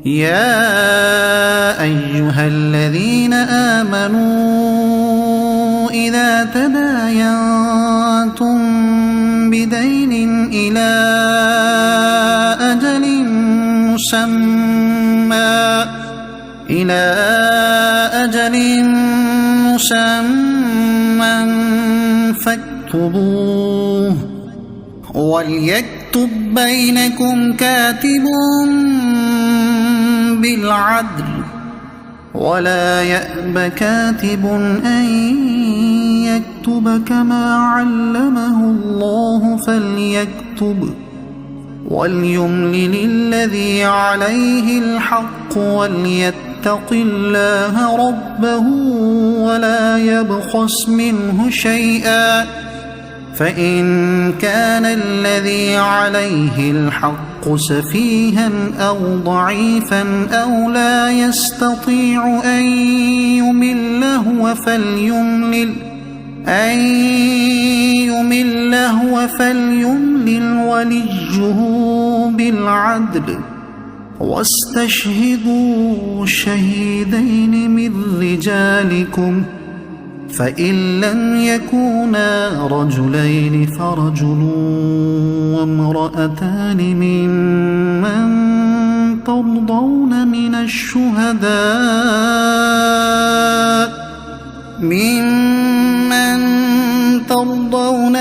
يا أيها الذين آمنوا إذا تداينتم بدين إلى أجل مسمى فاكتبوه وليكتب بينكم كاتب بالعدل ولا يأب كاتب أن يكتب كما علمه الله فليكتب وليملل الذي عليه الحق وليتق الله ربه ولا يبخس منه شيئا فإن كان الذي عليه الحق سفيها أو ضعيفا أو لا يستطيع أن يمل هو فليملل وليه بالعدل واستشهدوا شهيدين من رجالكم فإن لم يكونا رجلين فرجل وامرأتان ممن ترضون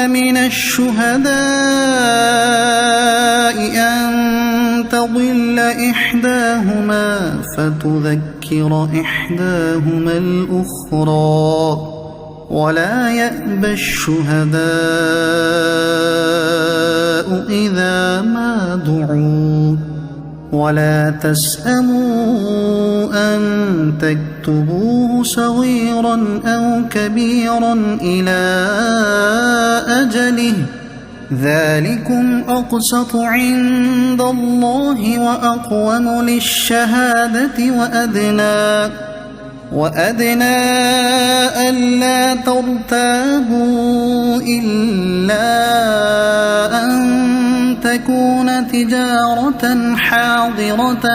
من الشهداء أن تضل إحداهما فتذكر إحداهما الأخرى ولا يأبى الشهداء إذا ما دعوا ولا تسأموا أن تكتبوه صغيرا أو كبيرا إلى أجله ذلكم أقسط عند الله وأقوم للشهادة وأدنى ألا ترتابوا إلا أن تكون تجارة حاضرة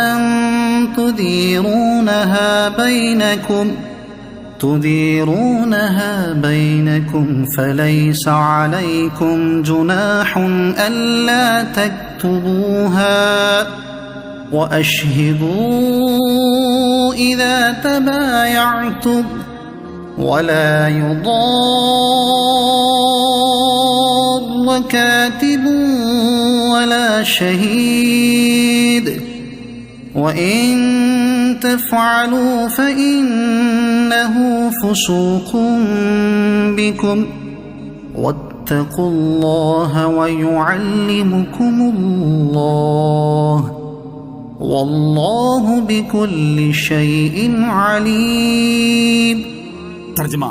تديرونها بينكم فليس عليكم جناح ألا تكتبوها وأشهدوا إذا تبايعتم ولا يضار كاتب ولا شهيد وإن تفعلوا فإنه فسوق بكم واتقوا الله ويعلمكم الله واللہ بکل شیء علیم۔ ترجمہ: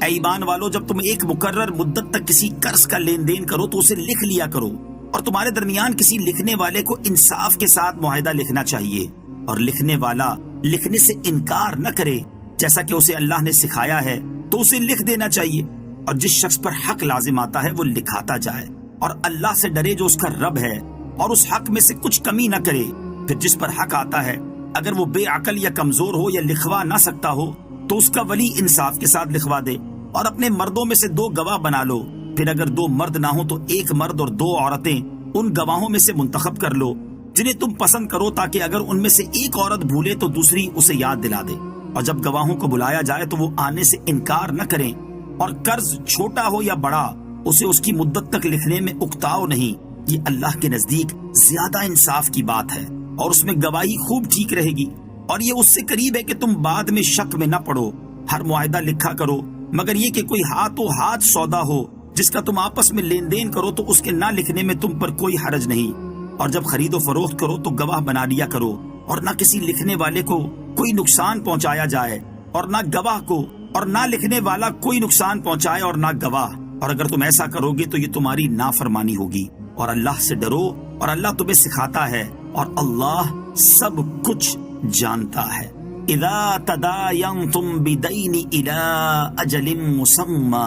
اے ایمان والو، جب تم ایک مقرر مدت تک کسی قرض کا لین دین کرو تو اسے لکھ لیا کرو، اور تمہارے درمیان کسی لکھنے والے کو انصاف کے ساتھ معاہدہ لکھنا چاہیے، اور لکھنے والا لکھنے سے انکار نہ کرے، جیسا کہ اسے اللہ نے سکھایا ہے تو اسے لکھ دینا چاہیے، اور جس شخص پر حق لازم آتا ہے وہ لکھاتا جائے، اور اللہ سے ڈرے جو اس کا رب ہے، اور اس حق میں سے کچھ کمی نہ کرے۔ پھر جس پر حق آتا ہے اگر وہ بے عقل یا کمزور ہو یا لکھوا نہ سکتا ہو تو اس کا ولی انصاف کے ساتھ لکھوا دے، اور اپنے مردوں میں سے 2 گواہ بنا لو، پھر اگر 2 مرد نہ ہو تو 1 مرد اور 2 عورتیں ان گواہوں میں سے منتخب کر لو جنہیں تم پسند کرو، تاکہ اگر ان میں سے ایک عورت بھولے تو دوسری اسے یاد دلا دے، اور جب گواہوں کو بلایا جائے تو وہ آنے سے انکار نہ کریں، اور قرض چھوٹا ہو یا بڑا اسے اس کی مدت تک لکھنے میں اکتاؤ نہیں، یہ اللہ کے نزدیک زیادہ انصاف کی بات ہے، اور اس میں گواہی خوب ٹھیک رہے گی، اور یہ اس سے قریب ہے کہ تم بعد میں شک میں نہ پڑو۔ ہر معاہدہ لکھا کرو، مگر یہ کہ کوئی ہاتھوں ہاتھ سودا ہو جس کا تم آپس میں لین دین کرو تو اس کے نہ لکھنے میں تم پر کوئی حرج نہیں، اور جب خرید و فروخت کرو تو گواہ بنا لیا کرو، اور نہ کسی لکھنے والے کو کوئی نقصان پہنچایا جائے، اور نہ گواہ کو، اور نہ لکھنے والا کوئی نقصان پہنچائے اور نہ گواہ، اور اگر تم ایسا کرو گے تو یہ تمہاری نافرمانی ہوگی، اور اللہ سے ڈرو، اور اللہ تمہیں سکھاتا ہے، اور اللہ سب کچھ جانتا ہے۔ اذا تداینتم بدین الی اجل مسمی،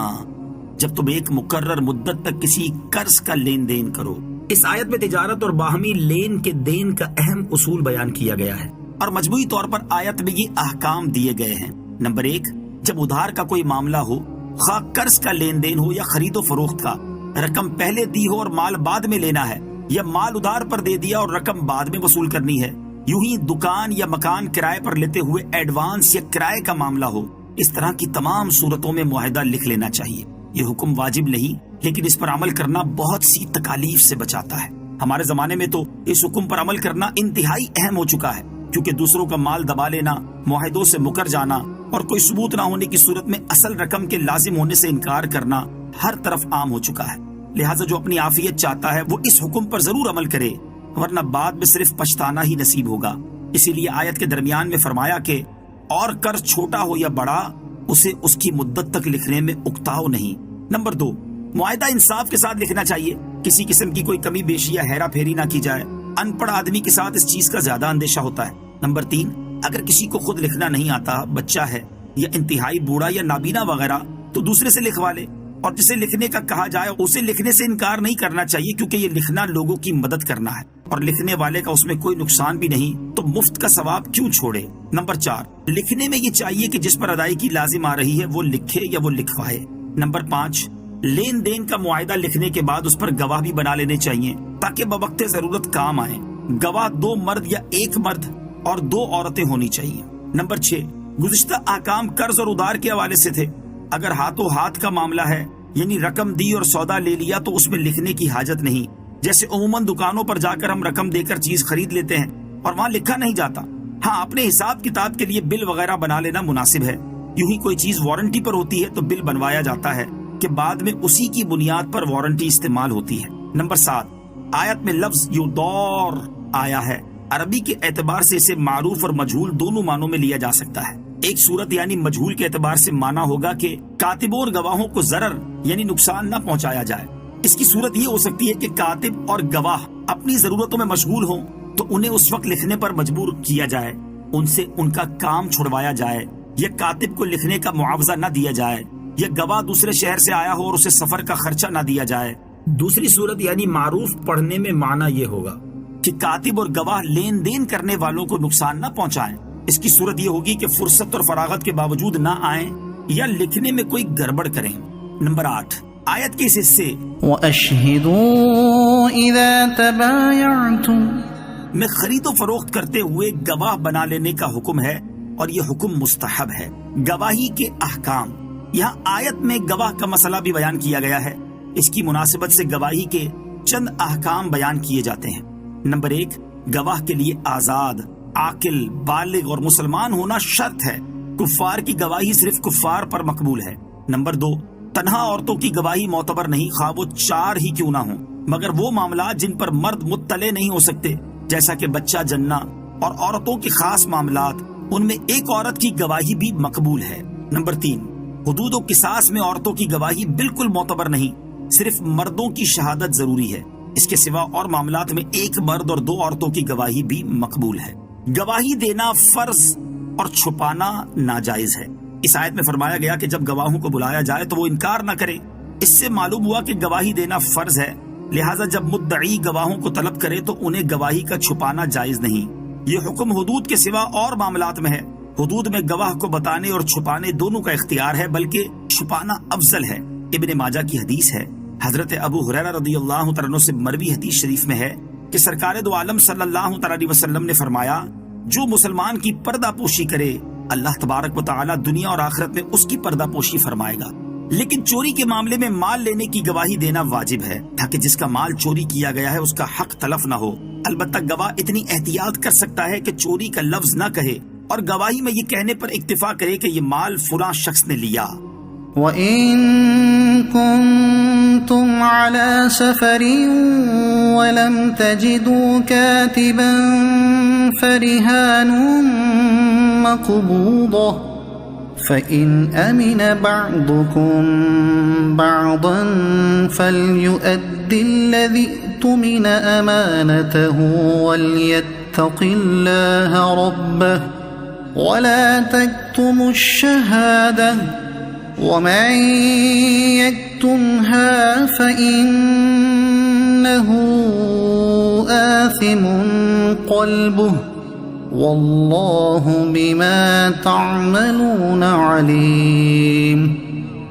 جب تم ایک مقرر مدت تک کسی قرض کا لین دین کرو۔ اس آیت میں تجارت اور باہمی لین کے دین کا اہم اصول بیان کیا گیا ہے۔ اور مجموعی طور پر آیت میں یہ احکام دیے گئے ہیں۔ نمبر 1، جب ادھار کا کوئی معاملہ ہو، خواہ قرض کا لین دین ہو یا خرید و فروخت کا، رقم پہلے دی ہو اور مال بعد میں لینا ہے، یا مال ادھار پر دے دیا اور رقم بعد میں وصول کرنی ہے، یوں ہی دکان یا مکان کرائے پر لیتے ہوئے ایڈوانس یا کرائے کا معاملہ ہو، اس طرح کی تمام صورتوں میں معاہدہ لکھ لینا چاہیے۔ یہ حکم واجب نہیں، لیکن اس پر عمل کرنا بہت سی تکالیف سے بچاتا ہے۔ ہمارے زمانے میں تو اس حکم پر عمل کرنا انتہائی اہم ہو چکا ہے، کیونکہ دوسروں کا مال دبا لینا، معاہدوں سے مکر جانا اور کوئی ثبوت نہ ہونے کی صورت میں اصل رقم کے لازم ہونے سے انکار کرنا ہر طرف عام ہو چکا ہے۔ لہٰذا جو اپنی عافیت چاہتا ہے وہ اس حکم پر ضرور عمل کرے، ورنہ بعد میں صرف پچھتانا ہی نصیب ہوگا۔ اسی لیے آیت کے درمیان میں فرمایا کہ اور قرض چھوٹا ہو یا بڑا، اسے اس کی مدت تک لکھنے میں اکتاؤ نہیں۔ نمبر 2، معاہدہ انصاف کے ساتھ لکھنا چاہیے، کسی قسم کی کوئی کمی بیشی یا ہیرا پھیری نہ کی جائے۔ ان پڑھ آدمی کے ساتھ اس چیز کا زیادہ اندیشہ ہوتا ہے۔ نمبر 3، اگر کسی کو خود لکھنا نہیں آتا، بچہ ہے یا انتہائی بوڑھا یا نابینا وغیرہ، تو دوسرے سے لکھوا لے، اور جسے لکھنے کا کہا جائے اسے لکھنے سے انکار نہیں کرنا چاہیے، کیونکہ یہ لکھنا لوگوں کی مدد کرنا ہے اور لکھنے والے کا اس میں کوئی نقصان بھی نہیں، تو مفت کا ثواب کیوں چھوڑے۔ نمبر 4، لکھنے میں یہ چاہیے کہ جس پر ادائیگی لازم آ رہی ہے وہ لکھے یا وہ لکھوائے۔ نمبر 5، لین دین کا معاہدہ لکھنے کے بعد اس پر گواہ بھی بنا لینے چاہیے تاکہ بوقت ضرورت کام آئے۔ گواہ 2 مرد یا 1 مرد اور 2 عورتیں ہونی چاہیے۔ نمبر 6، گزشتہ احکام قرض اور ادھار کے حوالے سے تھے۔ اگر ہاتھوں ہاتھ کا معاملہ ہے، یعنی رقم دی اور سودا لے لیا، تو اس میں لکھنے کی حاجت نہیں۔ جیسے عموماً دکانوں پر جا کر ہم رقم دے کر چیز خرید لیتے ہیں اور وہاں لکھا نہیں جاتا۔ ہاں، اپنے حساب کتاب کے لیے بل وغیرہ بنا لینا مناسب ہے۔ یوں ہی کوئی چیز وارنٹی پر ہوتی ہے تو بل بنوایا جاتا ہے کہ بعد میں اسی کی بنیاد پر وارنٹی استعمال ہوتی ہے۔ نمبر 7، آیت میں لفظ یودور آیا ہے۔ عربی کے اعتبار سے اسے معروف اور مجہول دونوں معنوں میں لیا جا سکتا ہے۔ ایک صورت یعنی مجہول کے اعتبار سے معنی ہوگا کہ کاتبوں اور گواہوں کو ضرر یعنی نقصان نہ پہنچایا جائے۔ اس کی صورت یہ ہو سکتی ہے کہ کاتب اور گواہ اپنی ضرورتوں میں مشغول ہوں تو انہیں اس وقت لکھنے پر مجبور کیا جائے، ان سے ان کا کام چھڑوایا جائے، یا کاتب کو لکھنے کا معاوضہ نہ دیا جائے، یا گواہ دوسرے شہر سے آیا ہو اور اسے سفر کا خرچہ نہ دیا جائے۔ دوسری صورت یعنی معروف پڑھنے میں معنی یہ ہوگا کہ کاتب اور گواہ لین دین کرنے والوں کو نقصان نہ پہنچائیں۔ اس کی صورت یہ ہوگی کہ فرصت اور فراغت کے باوجود نہ آئیں یا لکھنے میں کوئی گڑبڑ کریں۔ نمبر 8، آیت کے اس حصے وَأَشْهِدُوا إِذَا تَبَايَعْتُمْ میں خرید و فروخت کرتے ہوئے گواہ بنا لینے کا حکم ہے، اور یہ حکم مستحب ہے۔ گواہی کے احکام، یہاں آیت میں گواہ کا مسئلہ بھی بیان کیا گیا ہے۔ اس کی مناسبت سے گواہی کے چند احکام بیان کیے جاتے ہیں۔ نمبر 1، گواہ کے لیے آزاد، عاقل، بالغ اور مسلمان ہونا شرط ہے۔ کفار کی گواہی صرف کفار پر مقبول ہے۔ نمبر 2، تنہا عورتوں کی گواہی معتبر نہیں، خواہ وہ 4 ہی کیوں نہ ہوں، مگر وہ معاملات جن پر مرد مطلع نہیں ہو سکتے، جیسا کہ بچہ جننا اور عورتوں کے خاص معاملات، ان میں ایک عورت کی گواہی بھی مقبول ہے۔ نمبر 3، حدود و قصاص میں عورتوں کی گواہی بالکل معتبر نہیں، صرف مردوں کی شہادت ضروری ہے۔ اس کے سوا اور معاملات میں 1 مرد اور 2 عورتوں کی گواہی بھی مقبول ہے۔ گواہی دینا فرض اور چھپانا ناجائز ہے۔ اس آیت میں فرمایا گیا کہ جب گواہوں کو بلایا جائے تو وہ انکار نہ کرے۔ اس سے معلوم ہوا کہ گواہی دینا فرض ہے، لہٰذا جب مدعی گواہوں کو طلب کرے تو انہیں گواہی کا چھپانا جائز نہیں۔ یہ حکم حدود کے سوا اور معاملات میں ہے۔ حدود میں گواہ کو بتانے اور چھپانے دونوں کا اختیار ہے، بلکہ چھپانا افضل ہے۔ ابن ماجہ کی حدیث ہے، حضرت ابو ہریرہ رضی اللہ تعالیٰ عنہ سے مروی حدیث شریف میں ہے کہ سرکار دو عالم صلی اللہ تعالیٰ علیہ وسلم نے فرمایا، جو مسلمان کی پردہ پوشی کرے اللہ تبارک و تعالیٰ دنیا اور آخرت میں اس کی پردہ پوشی فرمائے گا۔ لیکن چوری کے معاملے میں مال لینے کی گواہی دینا واجب ہے تاکہ جس کا مال چوری کیا گیا ہے اس کا حق تلف نہ ہو۔ البتہ گواہ اتنی احتیاط کر سکتا ہے کہ چوری کا لفظ نہ کہے اور گواہی میں یہ کہنے پر اکتفا کرے کہ یہ مال فلاں شخص نے لیا۔ وَإِن كُنتُمْ عَلَى سَفَرٍ وَلَمْ تَجِدُوا كَاتِبًا فَرِهَانٌ مَّقْبُوضَةٌ فَإِنْ أَمِنَ بَعْضُكُمْ بَعْضًا فَلْيُؤَدِّ الَّذِي اؤْتُمِنَ أَمَانَتَهُ وَلْيَتَّقِ اللَّهَ رَبَّهُ وَلَا تَكْتُمُوا الشَّهَادَةَ وَمَن يَكْتُمْهَا فَإِنَّهُ آثِمٌ قَلْبُهُ واللہ بما تعملون علیم۔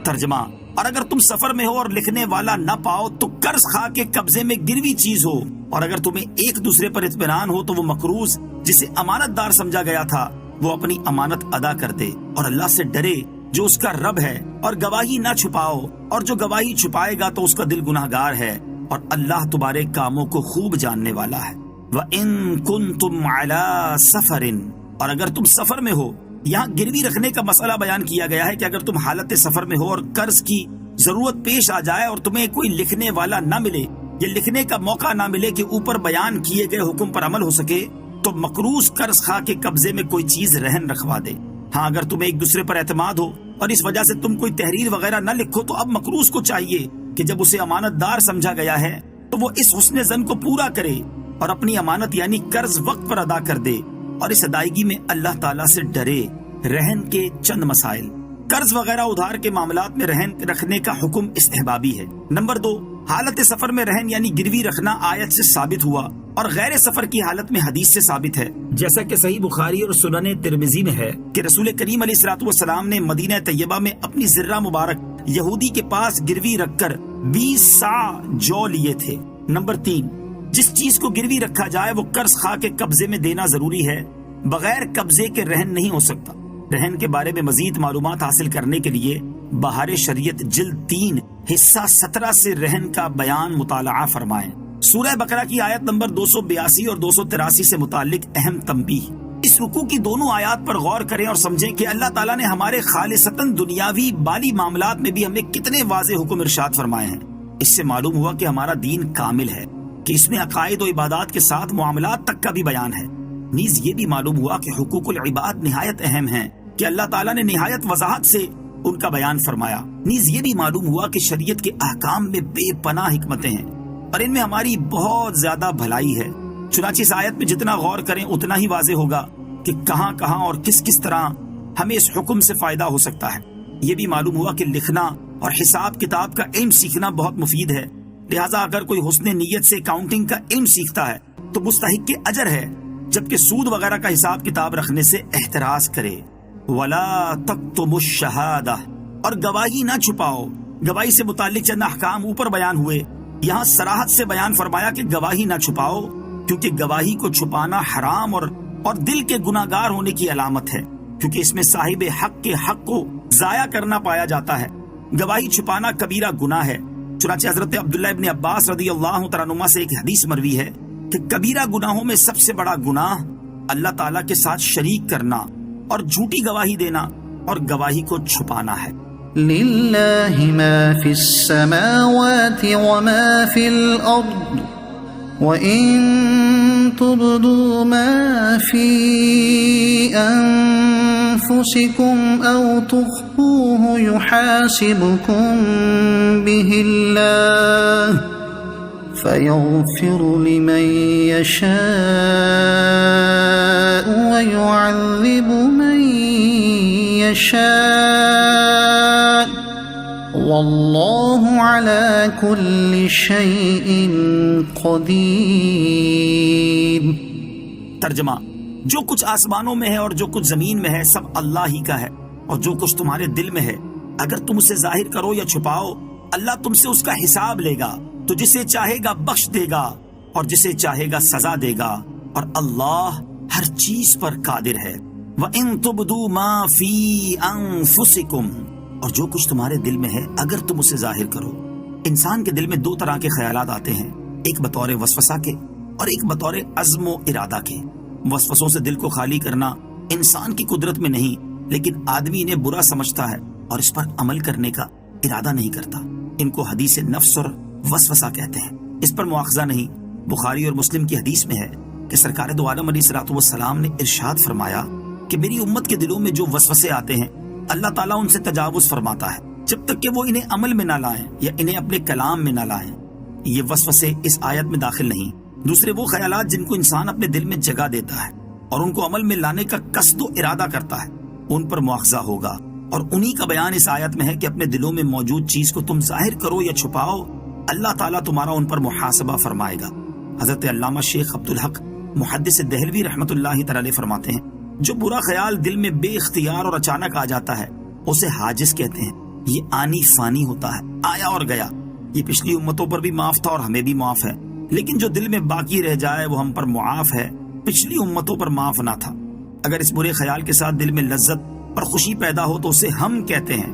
ترجمہ، اور اگر تم سفر میں ہو اور لکھنے والا نہ پاؤ تو قرض خواہ کے قبضے میں گروی چیز ہو، اور اگر تمہیں ایک دوسرے پر اطمینان ہو تو وہ مقروض جسے امانت دار سمجھا گیا تھا وہ اپنی امانت ادا کر دے، اور اللہ سے ڈرے جو اس کا رب ہے، اور گواہی نہ چھپاؤ، اور جو گواہی چھپائے گا تو اس کا دل گناہگار ہے، اور اللہ تمہارے کاموں کو خوب جاننے والا ہے۔ وَإِن كُنتُمْ عَلَى سَفَرٍ، اور اگر تم سفر میں ہو، یہاں گروی رکھنے کا مسئلہ بیان کیا گیا ہے کہ اگر تم حالت سفر میں ہو اور قرض کی ضرورت پیش آ جائے اور تمہیں کوئی لکھنے والا نہ ملے یا لکھنے کا موقع نہ ملے کہ اوپر بیان کیے گئے حکم پر عمل ہو سکے، تو مقروض قرض خواہ کے قبضے میں کوئی چیز رہن رکھوا دے۔ ہاں اگر تمہیں ایک دوسرے پر اعتماد ہو اور اس وجہ سے تم کوئی تحریر وغیرہ نہ لکھو تو اب مقروض کو چاہیے کہ جب اسے امانت دار سمجھا گیا ہے تو وہ اس حسن ظن کو پورا کرے اور اپنی امانت یعنی قرض وقت پر ادا کر دے، اور اس ادائیگی میں اللہ تعالیٰ سے ڈرے۔ رہن کے چند مسائل۔ قرض وغیرہ ادھار کے معاملات میں رہن رکھنے کا حکم استحبابی ہے۔ نمبر 2، حالت سفر میں رہن یعنی گروی رکھنا آیت سے ثابت ہوا اور غیر سفر کی حالت میں حدیث سے ثابت ہے، جیسا کہ صحیح بخاری اور سنن ترمذی میں ہے کہ رسول کریم علیہ الصلوۃ والسلام نے مدینہ طیبہ میں اپنی ذرہ مبارک یہودی کے پاس گروی رکھ کر 20 صاع جو لیے تھے۔ نمبر 3، جس چیز کو گروی رکھا جائے وہ قرض خواہ کے قبضے میں دینا ضروری ہے، بغیر قبضے کے رہن نہیں ہو سکتا۔ رہن کے بارے میں مزید معلومات حاصل کرنے کے لیے بہار شریعت جلد 3 حصہ 17 سے رہن کا بیان مطالعہ فرمائیں۔ سورہ بقرہ کی آیت نمبر 282 اور 283 سے متعلق اہم تنبیہ۔ اس رکوع کی دونوں آیات پر غور کریں اور سمجھیں کہ اللہ تعالیٰ نے ہمارے خالصتاً دنیاوی بالی معاملات میں بھی ہمیں کتنے واضح حکم ارشاد فرمائے ہیں۔ اس سے معلوم ہوا کہ ہمارا دین کامل ہے، کہ اس میں عقائد و عبادات کے ساتھ معاملات تک کا بھی بیان ہے۔ نیز یہ بھی معلوم ہوا کہ حقوق العباد نہایت اہم ہیں، کہ اللہ تعالیٰ نے نہایت وضاحت سے ان کا بیان فرمایا۔ نیز یہ بھی معلوم ہوا کہ شریعت کے احکام میں بے پناہ حکمتیں ہیں اور ان میں ہماری بہت زیادہ بھلائی ہے۔ چنانچہ اس آیت میں جتنا غور کریں اتنا ہی واضح ہوگا کہ کہاں کہاں اور کس کس طرح ہمیں اس حکم سے فائدہ ہو سکتا ہے۔ یہ بھی معلوم ہوا کہ لکھنا اور حساب کتاب کا علم سیکھنا بہت مفید ہے، لہٰذا اگر کوئی حسن نیت سے اکاؤنٹنگ کا علم سیکھتا ہے تو مستحق کے اجر ہے، جبکہ سود وغیرہ کا حساب کتاب رکھنے سے احتراز کرے۔ وَلَا تَكْتُمُوا الشَّهَادَةَ، اور گواہی نہ چھپاؤ۔ گواہی سے متعلق چند احکام اوپر بیان ہوئے، یہاں صراحت سے بیان فرمایا کہ گواہی نہ چھپاؤ، کیونکہ گواہی کو چھپانا حرام اور دل کے گناہگار ہونے کی علامت ہے، کیونکہ اس میں صاحب حق کے حق کو ضائع کرنا پایا جاتا ہے۔ گواہی چھپانا کبیرہ گناہ ہے، چنانچہ حضرت عبداللہ ابن عباس رضی اللہ تعالیٰ عنہما سے ایک حدیث مروی ہے کہ کبیرہ گناہوں میں سب سے بڑا گناہ اللہ تعالیٰ کے ساتھ شریک کرنا اور جھوٹی گواہی دینا اور گواہی کو چھپانا ہے۔ للہ ما فی السماوات وما فی الارض وَإِن تُبْدُوا مَا فِي أَنفُسِكُمْ أَوْ تُخْفُوهُ يُحَاسِبْكُم بِهِ اللَّهُ فَيَغْفِرُ لِمَن يَشَاءُ وَيُعَذِّبُ مَن يَشَاءُ وَاللَّهُ عَلَى كُلِّ شَيْءٍ قَدِيرٌ۔ ترجمہ: جو کچھ آسمانوں میں ہے اور جو کچھ زمین میں ہے سب اللہ ہی کا ہے، اور جو کچھ تمہارے دل میں ہے اگر تم اسے ظاہر کرو یا چھپاؤ اللہ تم سے اس کا حساب لے گا، تو جسے چاہے گا بخش دے گا اور جسے چاہے گا سزا دے گا، اور اللہ ہر چیز پر قادر ہے۔ وَإِن تُبْدُوا مَا فِي أَنفُسِكُمْ، اور جو کچھ تمہارے دل میں ہے اگر تم اسے ظاہر کرو۔ انسان کے دل میں دو طرح کے خیالات آتے ہیں، ایک بطور وسوسہ کے اور ایک بطور عزم و ارادہ کے۔ وسوسوں سے دل کو خالی کرنا انسان کی قدرت میں نہیں، لیکن آدمی انہیں برا سمجھتا ہے اور اس پر عمل کرنے کا ارادہ نہیں کرتا۔ ان کو حدیث نفس اور وسوسہ کہتے ہیں، اس پر مواخذہ نہیں۔ بخاری اور مسلم کی حدیث میں ہے کہ سرکار دو عالم علیہ الصلوۃ والسلام نے ارشاد فرمایا کہ میری امت کے دلوں میں جو وسوسے آتے ہیں اللہ تعالیٰ ان سے تجاوز فرماتا ہے جب تک کہ وہ انہیں عمل میں نہ لائیں یا انہیں اپنے کلام میں نہ لائیں۔ یہ وسوسے اس آیت میں داخل نہیں۔ دوسرے وہ خیالات جن کو انسان اپنے دل میں جگہ دیتا ہے اور ان کو عمل میں لانے کا قصد و ارادہ کرتا ہے، ان پر مواخذہ ہوگا، اور انہی کا بیان اس آیت میں ہے کہ اپنے دلوں میں موجود چیز کو تم ظاہر کرو یا چھپاؤ اللہ تعالیٰ تمہارا ان پر محاسبہ فرمائے گا۔ حضرت علامہ شیخ عبدالحق محدث دہلوی رحمت اللہ تعالی علیہ فرماتے ہیں جو برا خیال دل میں بے اختیار اور اچانک آ جاتا ہے اسے حاجز کہتے ہیں. یہ آنی فانی ہوتا ہے، آیا اور گیا. یہ پچھلی امتوں پر بھی معاف تھا اور ہمیں بھی معاف ہے، لیکن جو دل میں باقی رہ جائے وہ ہم پر معاف ہے، پچھلی امتوں پر معاف نہ تھا. اگر اس برے خیال کے ساتھ دل میں لذت اور خوشی پیدا ہو تو اسے ہم کہتے ہیں،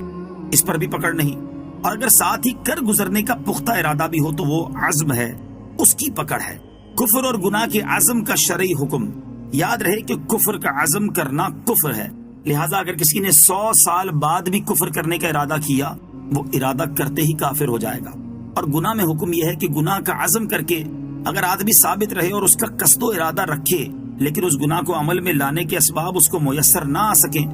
اس پر بھی پکڑ نہیں. اور اگر ساتھ ہی کر گزرنے کا پختہ ارادہ بھی ہو تو وہ عزم ہے، اس کی پکڑ ہے. کفر اور گناہ کے عزم کا شرعی حکم. یاد رہے کہ کفر کا عزم کرنا کفر ہے، لہذا اگر کسی نے 100 سال بعد بھی کفر کرنے کا ارادہ کیا وہ ارادہ کرتے ہی کافر ہو جائے گا. اور گناہ میں حکم یہ ہے کہ گناہ کا عزم کر کے اگر آدمی ثابت رہے اور اس کا قصد و ارادہ رکھے لیکن اس گناہ کو عمل میں لانے کے اسباب اس کو میسر نہ آ سکیں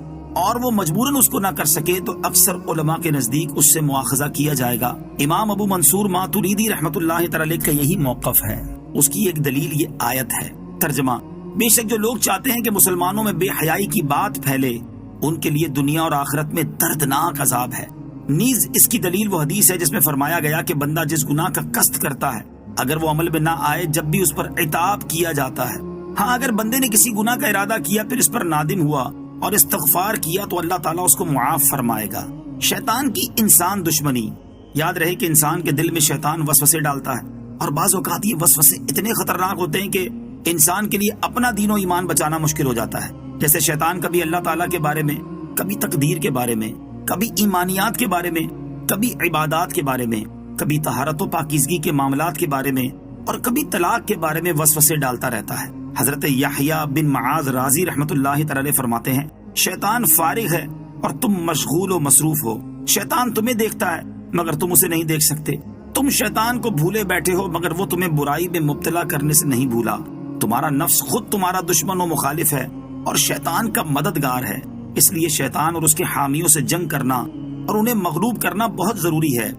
اور وہ مجبوراً اس کو نہ کر سکے تو اکثر علماء کے نزدیک اس سے مواخذہ کیا جائے گا. امام ابو منصور ماتریدی رحمت اللہ تعالی کا یہی موقف ہے. اس کی ایک دلیل یہ آیت ہے. ترجمہ: بے شک جو لوگ چاہتے ہیں کہ مسلمانوں میں بے حیائی کی بات پھیلے ان کے لیے دنیا اور آخرت میں دردناک عذاب ہے. نیز اس کی دلیل وہ حدیث ہے جس میں فرمایا گیا کہ بندہ جس گناہ کا قصد کرتا ہے اگر وہ عمل میں نہ آئے جب بھی اس پر عتاب کیا جاتا ہے. ہاں اگر بندے نے کسی گناہ کا ارادہ کیا پھر اس پر نادم ہوا اور استغفار کیا تو اللہ تعالیٰ اس کو معاف فرمائے گا. شیطان کی انسان دشمنی. یاد رہے کہ انسان کے دل میں شیطان وسوسے ڈالتا ہے اور بعض اوقات یہ وسوسے اتنے خطرناک ہوتے ہیں کہ انسان کے لیے اپنا دین و ایمان بچانا مشکل ہو جاتا ہے. جیسے شیطان کبھی اللہ تعالیٰ کے بارے میں، کبھی تقدیر کے بارے میں، کبھی ایمانیات کے بارے میں، کبھی عبادات کے بارے میں، کبھی طہارت و پاکیزگی کے معاملات کے بارے میں اور کبھی طلاق کے بارے میں وسوسے ڈالتا رہتا ہے. حضرت یحییٰ بن معاذ رازی رحمت اللہ تعالی فرماتے ہیں شیطان فارغ ہے اور تم مشغول و مصروف ہو. شیطان تمہیں دیکھتا ہے مگر تم اسے نہیں دیکھ سکتے. تم شیطان کو بھولے بیٹھے ہو مگر وہ تمہیں برائی میں مبتلا کرنے سے نہیں بھولا. تمہارا نفس خود تمہارا دشمن و مخالف ہے اور شیطان کا مددگار ہے. اس لیے شیطان اور اس کے حامیوں سے جنگ کرنا اور انہیں مغلوب کرنا بہت ضروری ہے،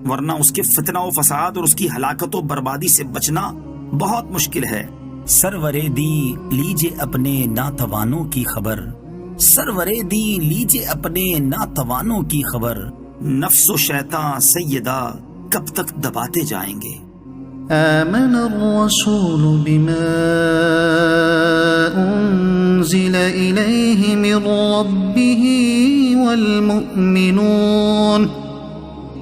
ورنہ اس کے فتنہ و فساد اور اس کی ہلاکت و بربادی سے بچنا بہت مشکل ہے. سرورے دی لیجے اپنے ناتوانوں کی خبر، سرورے دی لیجے اپنے ناتوانوں کی خبر، نفس و شیطان سیدہ کب تک دباتے جائیں گے. آمن الرسول بما أنزل إليه من ربه والمؤمنون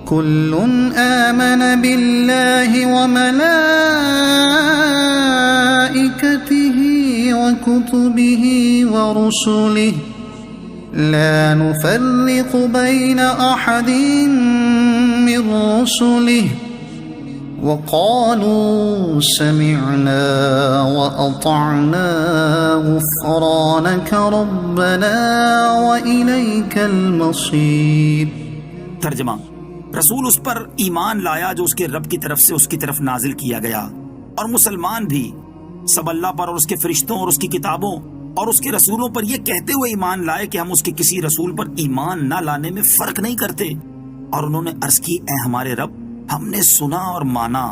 كل آمن بالله وملائكته وكتبه ورسله لا نفرق بين أحد من رسله وقالوا سمعنا وأطعنا غفرانك ربنا وإليك المصير. ترجمہ: رسول اس پر ایمان لایا جو اس کے رب کی طرف سے اس کی طرف نازل کیا گیا، اور مسلمان بھی سب اللہ پر اور اس کے فرشتوں اور اس کی کتابوں اور اس کے رسولوں پر یہ کہتے ہوئے ایمان لائے کہ ہم اس کے کسی رسول پر ایمان نہ لانے میں فرق نہیں کرتے. اور انہوں نے عرض کی اے ہمارے رب ہم نے سنا اور مانا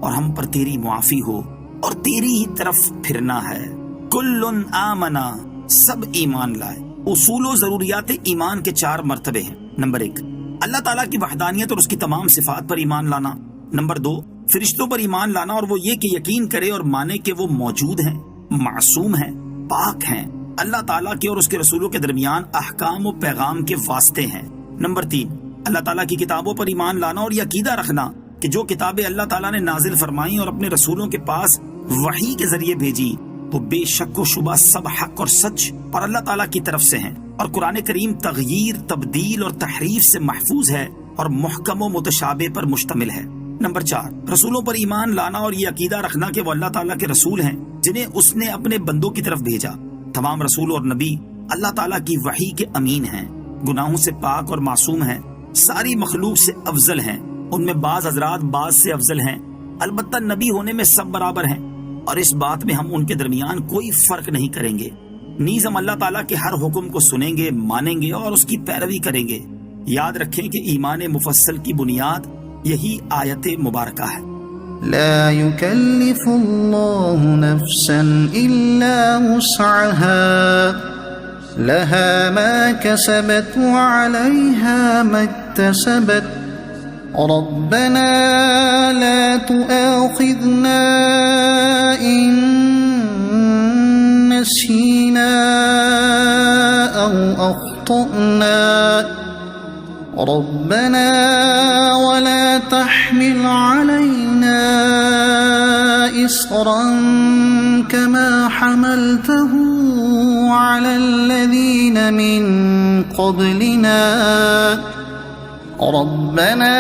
اور ہم پر تیری معافی ہو اور تیری ہی طرف پھرنا ہے. کل آمنا سب ایمان لائے. اصول و ضروریات ایمان کے 4 مرتبے ہیں. نمبر 1 اللہ تعالیٰ کی وحدانیت اور اس کی تمام صفات پر ایمان لانا. نمبر 2 فرشتوں پر ایمان لانا اور وہ یہ کہ یقین کرے اور مانے کہ وہ موجود ہیں، معصوم ہیں، پاک ہیں، اللہ تعالیٰ کے اور اس کے رسولوں کے درمیان احکام و پیغام کے واسطے ہیں. نمبر 3 اللہ تعالیٰ کی کتابوں پر ایمان لانا اور یہ عقیدہ رکھنا کہ جو کتابیں اللہ تعالیٰ نے نازل فرمائیں اور اپنے رسولوں کے پاس وحی کے ذریعے بھیجی وہ بے شک و شبہ سب حق اور سچ اور اللہ تعالیٰ کی طرف سے ہیں. اور قرآن کریم تغییر، تبدیل اور تحریف سے محفوظ ہے اور محکم و متشابہ پر مشتمل ہے. نمبر 4 رسولوں پر ایمان لانا اور یہ عقیدہ رکھنا کہ وہ اللہ تعالیٰ کے رسول ہیں جنہیں اس نے اپنے بندوں کی طرف بھیجا. تمام رسول اور نبی اللہ تعالیٰ کی وحی کے امین ہیں، گناہوں سے پاک اور معصوم ہیں، ساری مخلوق سے افضل ہیں. ان میں بعض حضرات بعض سے افضل ہیں، البتہ نبی ہونے میں سب برابر ہیں اور اس بات میں ہم ان کے درمیان کوئی فرق نہیں کریں گے. نیز ہم اللہ تعالیٰ کے ہر حکم کو سنیں گے، مانیں گے اور اس کی پیروی کریں گے. یاد رکھیں کہ ایمان مفصل کی بنیاد یہی آیت مبارکہ ہے. لا يكلف الله نفسا إلا وسعها لها ما كسبت وعليها ما اكتسبت ربنا لا تؤاخذنا إن أخطأنا ربنا ولا تحمل علينا إصرا كما حملته على الذين من قبلنا ربنا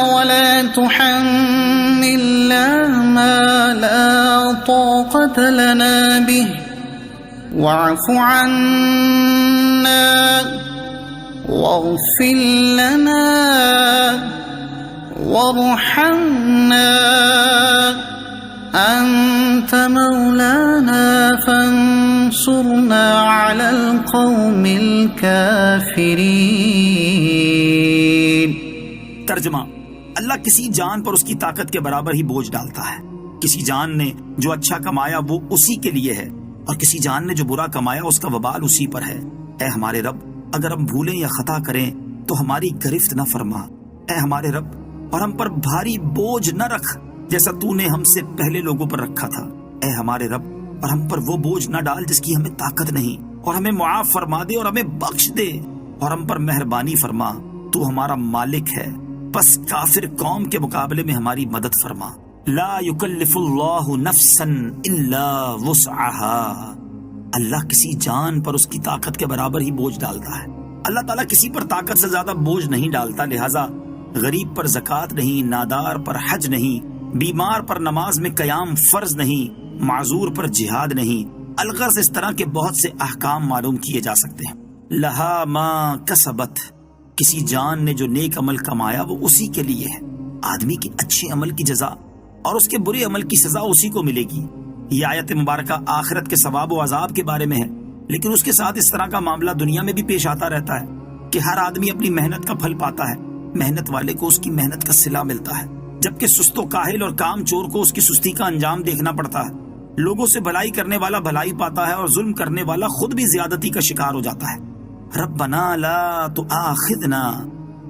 ولا تحملنا ما لا طاقة لنا به واعف عنا واغفر لنا وارحمنا أنت مولانا فانصرنا على القوم الكافرين. ترجمہ: اللہ کسی جان پر اس کی طاقت کے برابر ہی بوجھ ڈالتا ہے. کسی جان نے جو اچھا کمایا وہ اسی کے لیے ہے، اور کسی جان نے جو برا کمایا اس کا وبال اسی پر ہے. اے ہمارے رب، اگر ہم بھولیں یا خطا کریں تو ہماری گرفت نہ فرما. اے ہمارے رب، اور ہم پر بھاری بوجھ نہ رکھ جیسا تو نے ہم سے پہلے لوگوں پر رکھا تھا. اے ہمارے رب، اور ہم پر وہ بوجھ نہ ڈال جس کی ہمیں طاقت نہیں، اور ہمیں معاف فرما دے اور ہمیں بخش دے، اور ہم پر مہربانی فرما. تو ہمارا مالک ہے، بس کافر قوم کے مقابلے میں ہماری مدد فرما. لا یکلف اللہ نفسا الا وسعها. اللہ کسی جان پر اس کی طاقت کے برابر ہی بوجھ ڈالتا ہے. اللہ تعالیٰ کسی پر طاقت سے زیادہ بوجھ نہیں ڈالتا. لہٰذا غریب پر زکوٰۃ نہیں، نادار پر حج نہیں، بیمار پر نماز میں قیام فرض نہیں، معذور پر جہاد نہیں. الغرض اس طرح کے بہت سے احکام معلوم کیے جا سکتے ہیں. لہا ما کسبت، کسی جان نے جو نیک عمل کمایا وہ اسی کے لیے ہے. آدمی کے اچھے عمل کی جزا اور اس کے برے عمل کی سزا اسی کو ملے گی. یہ آیت مبارکہ آخرت کے ثواب و عذاب کے بارے میں ہے، لیکن اس کے ساتھ اس طرح کا معاملہ دنیا میں بھی پیش آتا رہتا ہے کہ ہر آدمی اپنی محنت کا پھل پاتا ہے. محنت والے کو اس کی محنت کا صلہ ملتا ہے، جبکہ سست و کاہل اور کام چور کو اس کی سستی کا انجام دیکھنا پڑتا ہے. لوگوں سے بھلائی کرنے والا بھلائی پاتا ہے اور ظلم کرنے والا خود بھی زیادتی کا شکار ہو جاتا ہے. ربنا لا تؤاخذنا،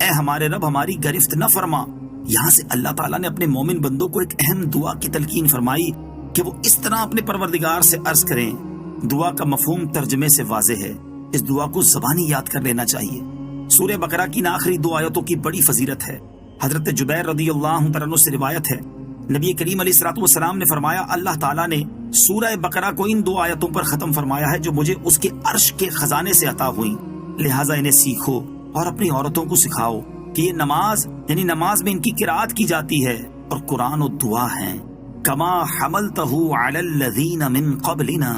اے ہمارے رب ہماری گرفت نہ فرما. یہاں سے اللہ تعالیٰ نے اپنے مومن بندوں کو ایک اہم دعا کی تلقین فرمائی کہ وہ اس طرح اپنے پروردگار سے عرض کریں. دعا کا مفہوم ترجمے سے واضح ہے. اس دعا کو زبانی یاد کر لینا چاہیے. سورہ بقرہ کی آخری 2 آیتوں کی بڑی فضیلت ہے. حضرت جبیر رضی اللہ عنہ سے روایت ہے، نبی کریم علیہ الصلوۃ والسلام نے فرمایا اللہ تعالیٰ نے سورہ بقرہ کو ان 2 آیتوں پر ختم فرمایا ہے جو مجھے اس کے عرش کے خزانے سے عطا ہوئیں. لہٰذا انہیں سیکھو اور اپنی عورتوں کو سکھاؤ کہ یہ نماز یعنی نماز میں ان کی قرات کی جاتی ہے اور قرآن و دعا ہیں. کما حملتہ علی الذین من قبلنا،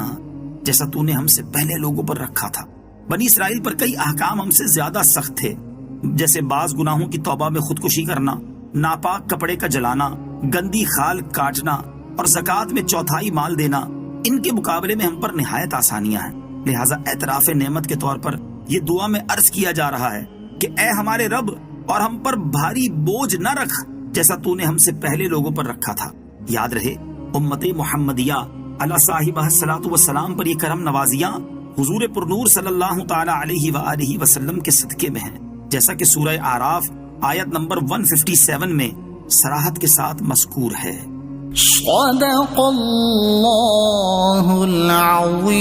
جیسا تو نے ہم سے پہلے لوگوں پر رکھا تھا. بنی اسرائیل پر کئی احکام ہم سے زیادہ سخت تھے، جیسے بعض گناہوں کی توبہ میں خودکشی کرنا، ناپاک کپڑے کا جلانا، گندی خال کاٹنا اور زکوٰۃ میں 1/4 مال دینا. ان کے مقابلے میں ہم پر نہایت آسانیاں ہیں. لہٰذا اعتراف نعمت کے طور پر یہ دعا میں عرض کیا جا رہا ہے کہ اے ہمارے رب، اور ہم پر بھاری بوجھ نہ رکھ جیسا تو نے ہم سے پہلے لوگوں پر رکھا تھا. یاد رہے امت محمدیہ علی صاحبہ الصلاۃ والسلام پر یہ کرم نوازیاں حضور پرنور صلی اللہ تعالی علیہ وآلہ وسلم کے صدقے میں ہیں، جیسا کہ سورہ اعراف آیت نمبر 157 میں صراحت کے ساتھ مذکور ہے. صدق اللہ العظیم.